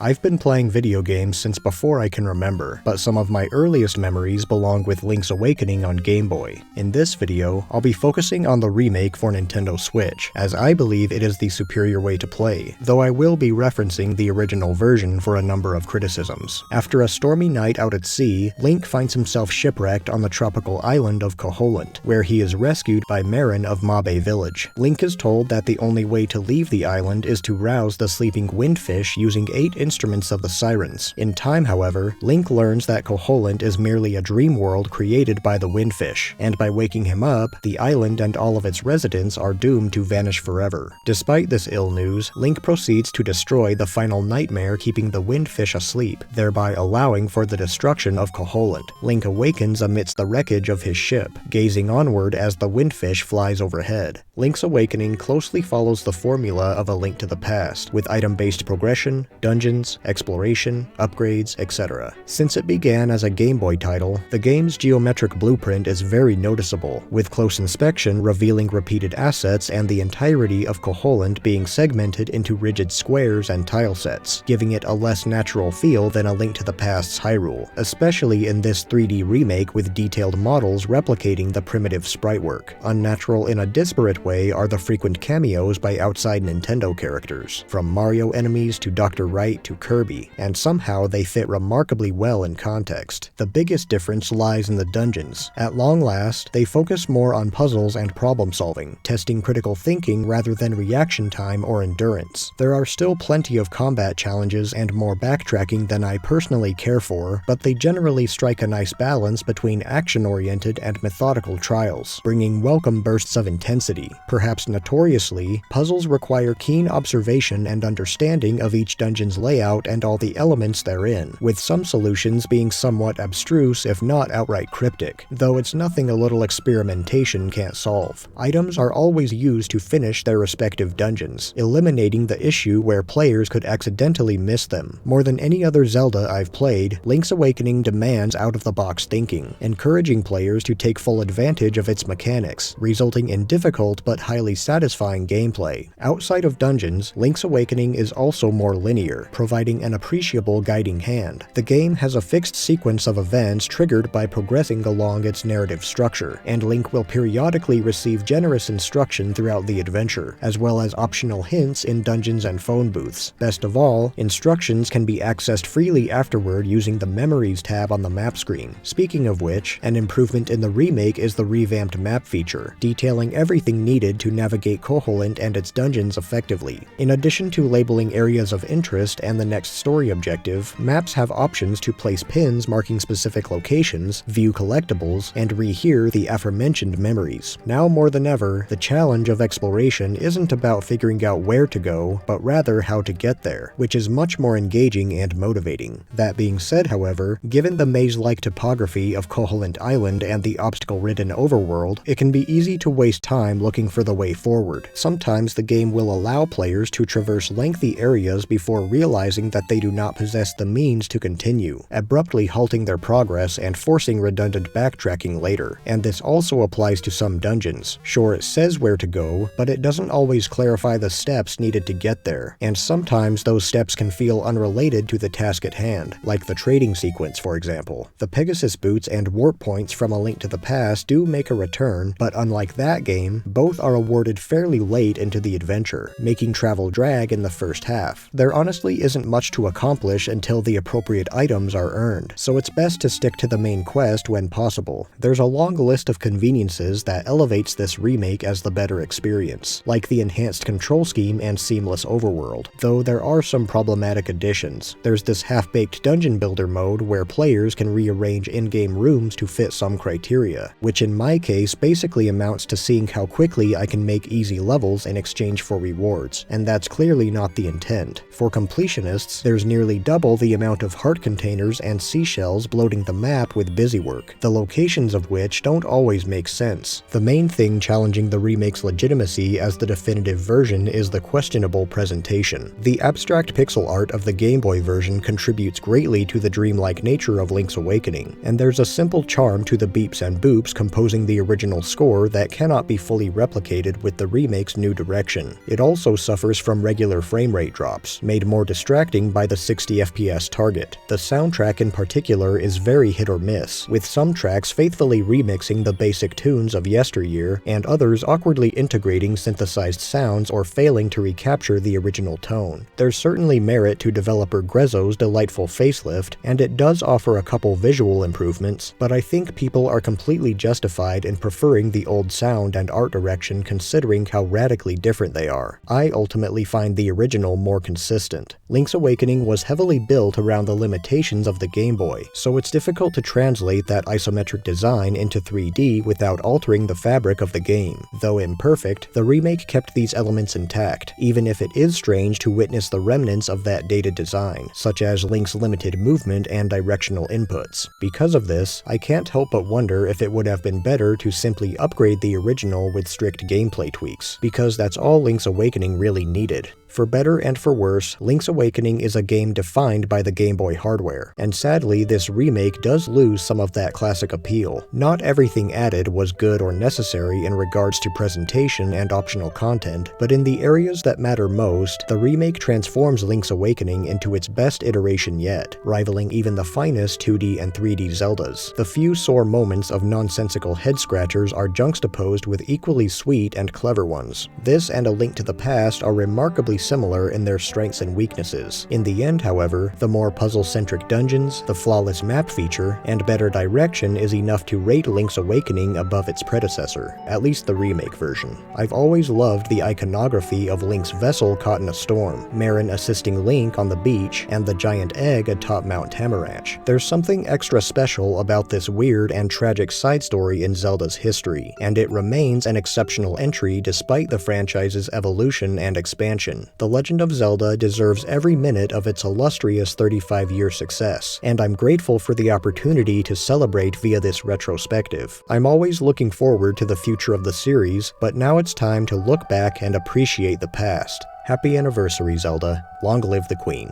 I've been playing video games since before I can remember, but some of my earliest memories belong with Link's Awakening on Game Boy. In this video, I'll be focusing on the remake for Nintendo Switch, as I believe it is the superior way to play, though I will be referencing the original version for a number of criticisms. After a stormy night out at sea, Link finds himself shipwrecked on the tropical island of Koholint, where he is rescued by Marin of Mabe Village. Link is told that the only way to leave the island is to rouse the sleeping windfish using 8 instruments of the sirens. In time, however, Link learns that Koholint is merely a dream world created by the windfish, and by waking him up, the island and all of its residents are doomed to vanish forever. Despite this ill news, Link proceeds to destroy the final nightmare keeping the windfish asleep, thereby allowing for the destruction of Koholint. Link awakens amidst the wreckage of his ship, gazing onward as the windfish flies overhead. Link's Awakening closely follows the formula of A Link to the Past, with item-based progression, dungeons, exploration, upgrades, etc. Since it began as a Game Boy title, the game's geometric blueprint is very noticeable, with close inspection revealing repeated assets and the entirety of Koholint being segmented into rigid squares and tile sets, giving it a less natural feel than A Link to the Past's Hyrule, especially in this 3D remake with detailed models replicating the primitive sprite work. Unnatural in a disparate way are the frequent cameos by outside Nintendo characters, from Mario enemies to Dr. Wright to Kirby, and somehow they fit remarkably well in context. The biggest difference lies in the dungeons. At long last, they focus more on puzzles and problem solving, testing critical thinking rather than reaction time or endurance. There are still plenty of combat challenges and more backtracking than I personally care for, but they generally strike a nice balance between action-oriented and methodical trials, bringing welcome bursts of intensity. Perhaps notoriously, puzzles require keen observation and understanding of each dungeon's layout and all the elements therein, with some solutions being somewhat abstruse if not outright cryptic, though it's nothing a little experimentation can't solve. Items are always used to finish their respective dungeons, eliminating the issue where players could accidentally miss them. More than any other Zelda I've played, Link's Awakening demands out-of-the-box thinking, encouraging players to take full advantage of its mechanics, resulting in difficult but highly satisfying gameplay. Outside of dungeons, Link's Awakening is also more linear, providing an appreciable guiding hand. The game has a fixed sequence of events triggered by progressing along its narrative structure, and Link will periodically receive generous instruction throughout the adventure, as well as optional hints in dungeons and phone booths. Best of all, instructions can be accessed freely afterward using the Memories tab on the map screen. Speaking of which, an improvement in the remake is the revamped map feature, detailing everything needed to navigate Koholint and its dungeons effectively. In addition to labeling areas of interest and the next story objective, maps have options to place pins marking specific locations, view collectibles, and rehear the aforementioned memories. Now more than ever, the challenge of exploration isn't about figuring out where to go, but rather how to get there, which is much more engaging and motivating. That being said, however, given the maze-like topography of Koholint Island and the obstacle-ridden overworld, it can be easy to waste time looking for the way forward. Sometimes the game will allow players to traverse lengthy areas before realizing that they do not possess the means to continue, abruptly halting their progress and forcing redundant backtracking later. And this also applies to some dungeons. Sure, it says where to go, but it doesn't always clarify the steps needed to get there, and sometimes those steps can feel unrelated to the task at hand, like the trading sequence, for example. The Pegasus boots and warp points from A Link to the Past do make a return, but unlike that game, both are awarded fairly late into the adventure, making travel drag in the first half. There honestly isn't much to accomplish until the appropriate items are earned, so it's best to stick to the main quest when possible. There's a long list of conveniences that elevates this remake as the better experience, like the enhanced control scheme and seamless overworld, though there are some problematic additions. There's this half-baked dungeon builder mode where players can rearrange in-game rooms to fit some criteria, which in my case basically amounts to seeing how quickly I can make easy levels in exchange for rewards, and that's clearly not the intent. For completionists, there's nearly double the amount of heart containers and seashells bloating the map with busywork, the locations of which don't always make sense. The main thing challenging the remake's legitimacy as the definitive version is the questionable presentation. The abstract pixel art of the Game Boy version contributes greatly to the dreamlike nature of Link's Awakening, and there's a simple charm to the beeps and boops composing the original score that cannot be fully replicated replicated with the remake's new direction. It also suffers from regular frame rate drops, made more distracting by the 60 FPS target. The soundtrack in particular is very hit or miss, with some tracks faithfully remixing the basic tunes of yesteryear, and others awkwardly integrating synthesized sounds or failing to recapture the original tone. There's certainly merit to developer Grezzo's delightful facelift, and it does offer a couple visual improvements, but I think people are completely justified in preferring the old sound and art direction considering how radically different they are. I ultimately find the original more consistent. Link's Awakening was heavily built around the limitations of the Game Boy, so it's difficult to translate that isometric design into 3D without altering the fabric of the game. Though imperfect, the remake kept these elements intact, even if it is strange to witness the remnants of that dated design, such as Link's limited movement and directional inputs. Because of this, I can't help but wonder if it would have been better to simply upgrade the original with strict gameplay tweaks, because that's all Link's Awakening really needed. For better and for worse, Link's Awakening is a game defined by the Game Boy hardware, and sadly this remake does lose some of that classic appeal. Not everything added was good or necessary in regards to presentation and optional content, but in the areas that matter most, the remake transforms Link's Awakening into its best iteration yet, rivaling even the finest 2D and 3D Zeldas. The few sore moments of nonsensical head-scratchers are juxtaposed with equally sweet and clever ones. This and A Link to the Past are remarkably similar in their strengths and weaknesses. In the end, however, the more puzzle-centric dungeons, the flawless map feature, and better direction is enough to rate Link's Awakening above its predecessor, at least the remake version. I've always loved the iconography of Link's vessel caught in a storm, Marin assisting Link on the beach, and the giant egg atop Mount Tamaranch. There's something extra special about this weird and tragic side story in Zelda's history, and it remains an exceptional entry despite the franchise's evolution and expansion. The Legend of Zelda deserves every minute of its illustrious 35-year success, and I'm grateful for the opportunity to celebrate via this retrospective. I'm always looking forward to the future of the series, but now it's time to look back and appreciate the past. Happy anniversary, Zelda. Long live the Queen.